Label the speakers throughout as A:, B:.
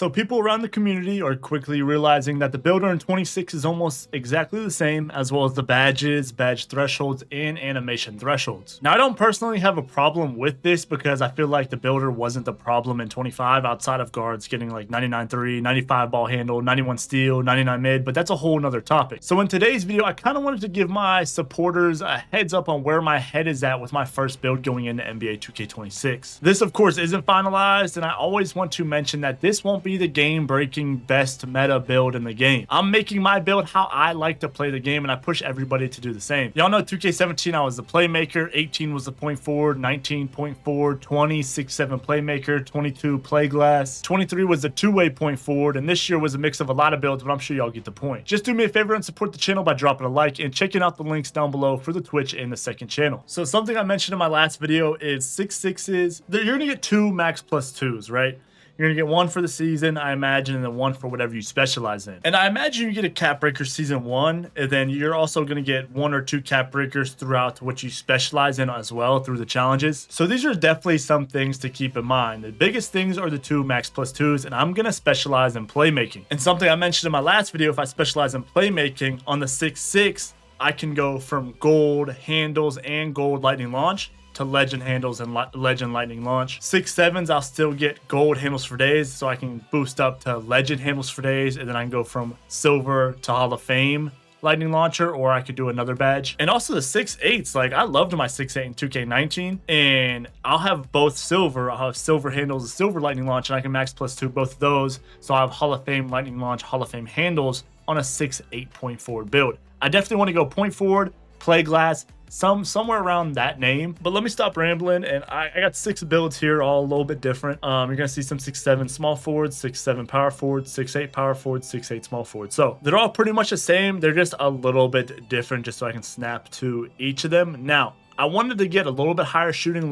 A: So people around the community are quickly realizing that the builder in 26 is almost exactly the same, as well as the badges, badge thresholds, and animation thresholds. Now, I don't personally have a problem with this because I feel like the builder wasn't the problem in 25 outside of guards getting like 99-3, 95 ball handle, 91 steal, 99 mid, but that's a whole nother topic. So in today's video, I kind of wanted to give my supporters a heads up on where my head is at with my first build going into NBA 2K26. This, of course, isn't finalized, and I always want to mention that this won't be the game-breaking best meta build in the game. I'm making my build how I like to play the game, and I push everybody to do the same. Y'all know 2K17, I was the playmaker, 18 was the point forward, 19 point forward, 20 6-7 playmaker, 22 play glass, 23 was the two-way point forward, and this year was a mix of a lot of builds, but I'm sure y'all get the point. Just do me a favor and support the channel by dropping a like and checking out the links down below for the Twitch and the second channel. So something I mentioned in my last video is 6-6s. You're gonna get 2 max plus 2s, right? You're gonna get 1 for the season, I imagine, and then 1 for whatever you specialize in. And I imagine you get a cap breaker season 1, and then you're also gonna get 1 or 2 cap breakers throughout what you specialize in as well through the challenges. So these are definitely some things to keep in mind. The biggest things are the 2 max plus 2s, and I'm gonna specialize in playmaking. And something I mentioned in my last video, if I specialize in playmaking on the 6-6, I can go from gold handles and gold lightning launch to legend handles and legend lightning launch. 6-7s, I'll still get gold handles for days, so I can boost up to legend handles for days, and then I can go from silver to Hall of Fame lightning launcher, or I could do another badge. And also the 6-8s, like I loved my 6-8 in 2K19, and I'll have both silver. I'll have silver handles and silver lightning launch, and I can max plus 2 both of those, so I have Hall of Fame lightning launch, Hall of Fame handles on a 6-8 point forward build. I definitely want to go point forward, play glass, somewhere around that name. But let me stop rambling, and I got 6 builds here, all a little bit different. You're gonna see some 6-7 small forwards, 6-7 power forwards, 6-8 power forwards, 6-8 small forwards. So they're all pretty much the same. They're just a little bit different, just so I can snap to each of them. Now, I wanted to get a little bit higher shooting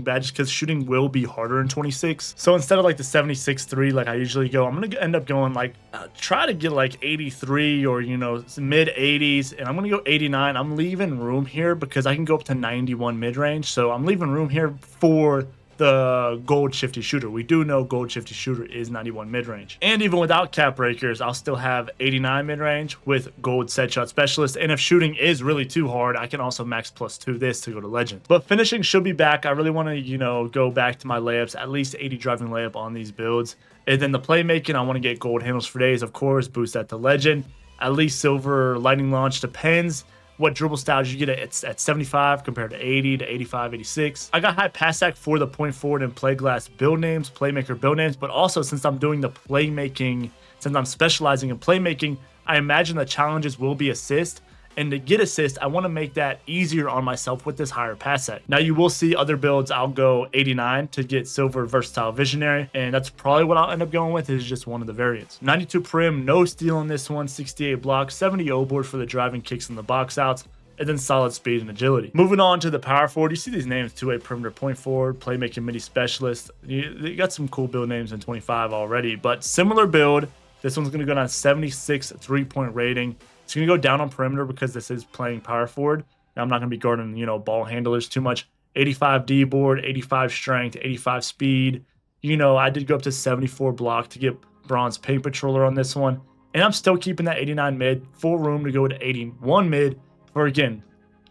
A: badges, because shooting will be harder in 26. So instead of like the 76-3 like I usually go, I'm gonna end up going like try to get like 83 or, you know, mid 80s, and I'm gonna go 89. I'm leaving room here because I can go up to 91 mid range, so I'm leaving room here for the gold shifty shooter. We do know gold shifty shooter is 91 mid-range. And even without cap breakers, I'll still have 89 mid-range with gold set shot specialist. And if shooting is really too hard, I can also max plus 2 this to go to legend. But finishing should be back. I really want to, you know, go back to my layups, at least 80 driving layup on these builds. And then the playmaking, I want to get gold handles for days, of course, boost that to legend. At least silver lightning launch, depends what dribble styles you get at 75 compared to 80 to 85, 86. I got high pass act for the point forward and play glass build names, playmaker build names, but also since I'm doing the playmaking, since I'm specializing in playmaking, I imagine the challenges will be assist. And to get assist, I want to make that easier on myself with this higher pass set. Now you will see other builds, I'll go 89 to get silver versatile visionary, and that's probably what I'll end up going with. Is just one of the variants. 92 prim, no steal on this one, 68 block, 70 O board for the driving kicks and the box outs, and then solid speed and agility. Moving on to the power forward, you see these names: 2-way perimeter point forward, playmaking midi specialist. You got some cool build names in 25 already, but similar build. This one's going to go down 76 3-point rating. It's going to go down on perimeter because this is playing power forward. Now, I'm not going to be guarding, you know, ball handlers too much. 85 D board, 85 strength, 85 speed. You know, I did go up to 74 block to get bronze paint patroller on this one. And I'm still keeping that 89 mid, full room to go to 81 mid for, again,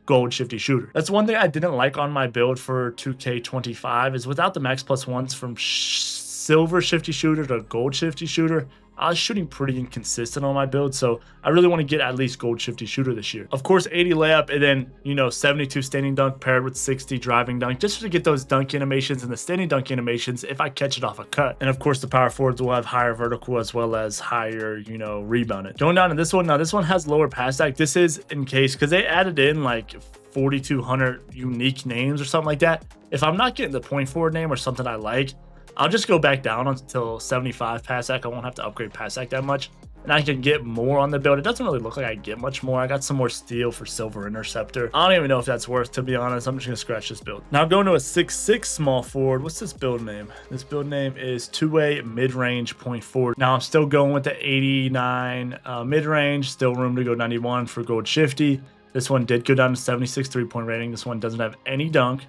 A: gold shifty shooter. That's one thing I didn't like on my build for 2K25 is without the max plus 1s from silver shifty shooter to gold shifty shooter, I was shooting pretty inconsistent on my build, so I really want to get at least gold shifty shooter this year. Of course, 80 layup, and then, you know, 72 standing dunk paired with 60 driving dunk, just to get those dunk animations and the standing dunk animations if I catch it off a cut. And of course, the power forwards will have higher vertical as well as higher, you know, rebounded. Going down to this one, now this one has lower pass act. This is in case, because they added in like 4,200 unique names or something like that. If I'm not getting the point forward name or something I like, I'll just go back down until 75 pass act. I won't have to upgrade pass act that much, and I can get more on the build. It doesn't really look like I get much more. I got some more steel for silver interceptor. I don't even know if that's worth, to be honest. I'm just gonna scratch this build. Now going to a 6'6 small forward. What's this build name? This build name is 2-way mid-range point forward. Now I'm still going with the 89 mid-range, still room to go 91 for gold shifty. This one did go down to 76 3-point rating. This one doesn't have any dunk.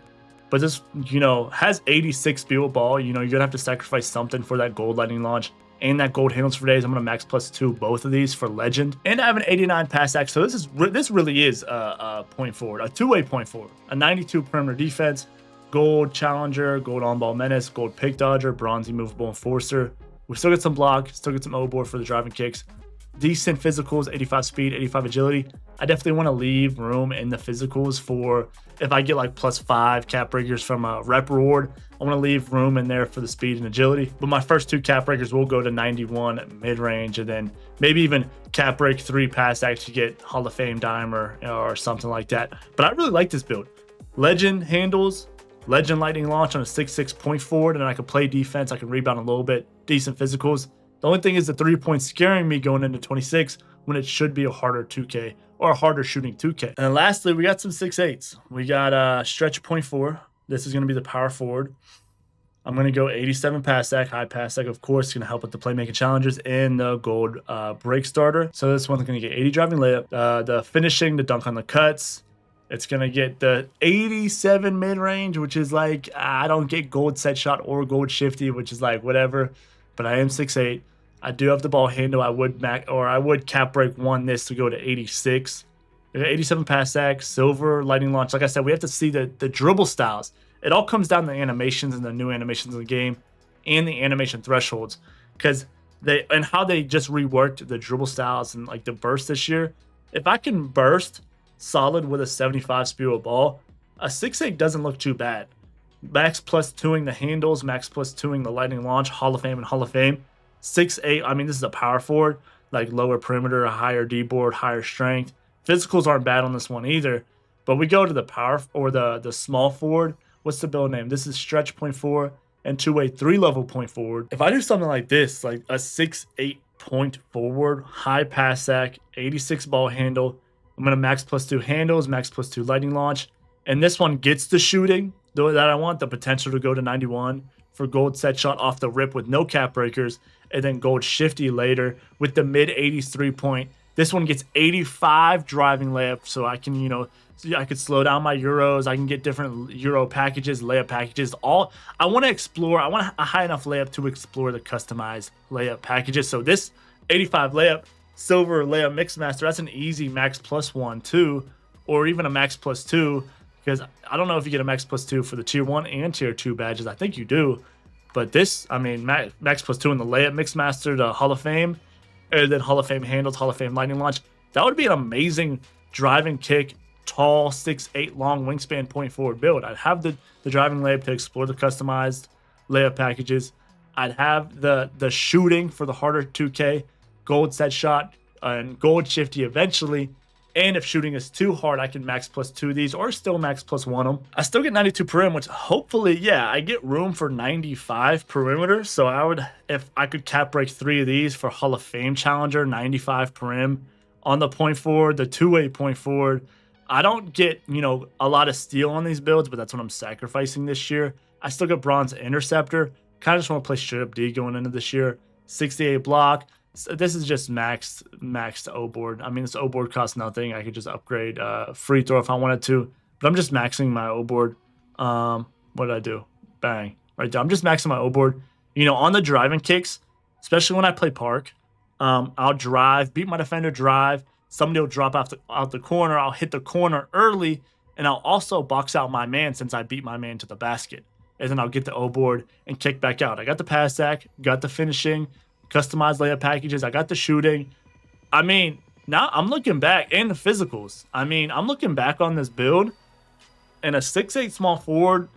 A: But this, you know, has 86 field ball. You know, you're going to have to sacrifice something for that gold lightning launch and that gold handles for days. I'm gonna max +2 both of these for legend, and I have an 89 pass act. So this really is a point forward, a two-way point forward, a 92 perimeter defense, gold challenger, gold on-ball menace, gold pick dodger, bronze movable enforcer. We still get some block, still get some O-board for the driving kicks. Decent physicals, 85 speed, 85 agility. I definitely want to leave room in the physicals for if I get like +5 cap breakers from a rep reward. I want to leave room in there for the speed and agility. But my first 2 cap breakers will go to 91 mid-range, and then maybe even cap break 3 pass act to get Hall of Fame dimer or something like that. But I really like this build. Legend handles, legend lightning launch on a 6'6" point forward, and I can play defense. I can rebound a little bit, decent physicals. The only thing is the 3-point scaring me going into 26 when it should be a harder 2K or a harder shooting 2K. And then lastly, we got some 6'8s. We got stretch point 4. This is going to be the power forward. I'm going to go 87 pass act, high pass act, of course, going to help with the playmaking challenges and the gold break starter. So this one's going to get 80 driving layup, the finishing, the dunk on the cuts. It's going to get the 87 mid-range, which is like, I don't get gold set shot or gold shifty, which is like whatever, but I am 6'8". I do have the ball handle. I would cap break 1 this to go to 86. 87 pass act, silver, lightning launch. Like I said, we have to see the dribble styles. It all comes down to the animations and the new animations in the game and the animation thresholds, because how they just reworked the dribble styles and like the burst this year. If I can burst solid with a 75 speed of ball, a 6'8 doesn't look too bad. Max +2ing the handles, max +2ing the lightning launch, Hall of Fame and Hall of Fame. 6'8", I mean, this is a power forward, like lower perimeter, a higher D-board, higher strength. Physicals aren't bad on this one either, but we go to the power or the small forward. What's the build name? This is stretch point 4 and 2-way 3-level point forward. If I do something like this, like a 6'8" point forward, high pass act, 86 ball handle, I'm going to max +2 handles, max +2 lightning launch, and this one gets the shooting that I want, the potential to go to 91 for gold set shot off the rip with no cap breakers, and then gold shifty later with the mid-80s 3-point. This one gets 85 driving layup, so I can, I could slow down my Euros. I can get different Euro packages, layup packages. I want to explore. I want a high enough layup to explore the customized layup packages. So this 85 layup, silver layup mixmaster, that's an easy max +1, 2, or even a max +2, because I don't know if you get a max +2 for the tier 1 and tier 2 badges. I think you do. But this, I mean, max +2 in the layup mixmaster to Hall of Fame, and then Hall of Fame handles, Hall of Fame lightning launch. That would be an amazing driving kick, tall, 6'8", long wingspan point forward build. I'd have the driving layup to explore the customized layup packages. I'd have the shooting for the harder 2K, gold set shot, and gold shifty eventually. And if shooting is too hard, I can max +2 these or still max +1 them. I still get 92 perim, which hopefully, yeah, I get room for 95 perimeter. So I would, if I could cap break 3 of these for Hall of Fame challenger, 95 perim on the point forward, the 2-way point forward. I don't get, a lot of steal on these builds, but that's what I'm sacrificing this year. I still get bronze interceptor. Kind of just want to play straight up D going into this year. 68 block. So this is just maxed O-board. I mean, this O-board costs nothing. I could just upgrade free throw if I wanted to. But I'm just maxing my O-board. What did I do? Bang. Right there. I'm just maxing my O-board. On the driving kicks, especially when I play park, I'll drive, beat my defender, drive. Somebody will drop out the corner. I'll hit the corner early, and I'll also box out my man since I beat my man to the basket. And then I'll get the O-board and kick back out. I got the pass act, got the finishing, customized layup packages. I got the shooting. I mean, now I'm looking back, and the physicals. I mean, I'm looking back on this build, and a 6'8" small forward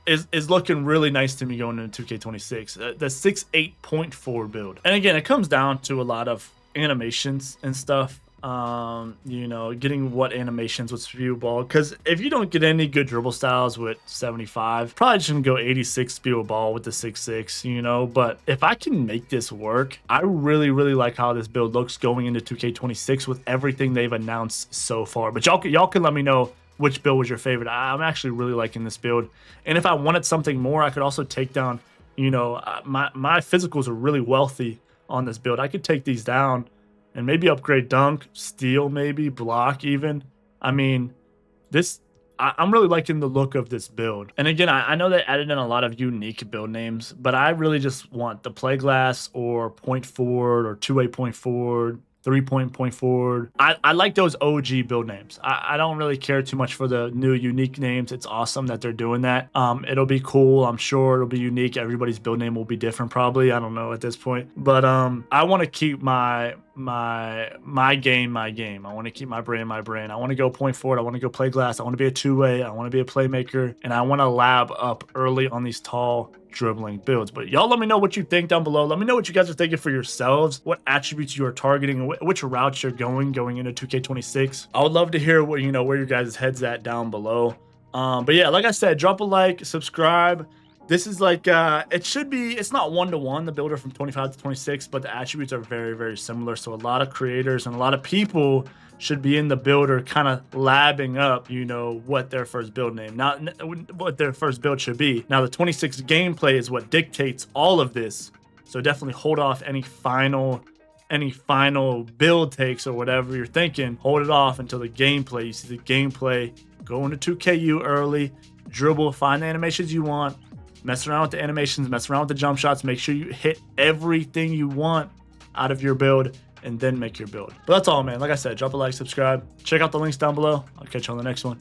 A: is looking really nice to me going into 2K26. The 6'8" point forward build. And again, it comes down to a lot of animations and stuff. Getting what animations with speed ball, because if you don't get any good dribble styles with 75, probably shouldn't go 86 speed ball with the 6'6", but if I can make this work, I really like how this build looks going into 2K26 with everything they've announced so far. But y'all can let me know which build was your favorite. I'm actually really liking this build, and if I wanted something more, I could also take down, my physicals are really wealthy on this build. I could take these down and maybe upgrade dunk, steal, maybe block even. I mean, I'm really liking the look of this build. And again, I know they added in a lot of unique build names, but I really just want the play glass or point forward or two-way point forward, 3-point forward. I like those OG build names. I don't really care too much for the new unique names. It's awesome that they're doing that. It'll be cool. I'm sure it'll be unique. Everybody's build name will be different probably. I don't know at this point. But I want to keep my game. I want to keep my brand. I want to go point forward. I want to go play glass. I want to be a two-way. I want to be a playmaker. And I want to lab up early on these tall dribbling builds. But y'all let me know what you think down below. Let me know what you guys are thinking for yourselves, what attributes you are targeting, and which routes you're going into 2K26. I would love to hear what, where your guys' heads at down below. But yeah, like I said, drop a like, subscribe. This is like, it's not 1-to-1, the builder from 25 to 26, but the attributes are very, very similar. So a lot of creators and a lot of people should be in the builder kind of labbing up, what their first build name, not what their first build should be. Now the 26 gameplay is what dictates all of this. So definitely hold off any final build takes or whatever you're thinking. Hold it off until the gameplay. You see the gameplay, go into 2KU early, dribble, find the animations you want, mess around with the animations, mess around with the jump shots, make sure you hit everything you want out of your build, and then make your build. But that's all, man. Like I said, drop a like, subscribe, check out the links down below. I'll catch you on the next one.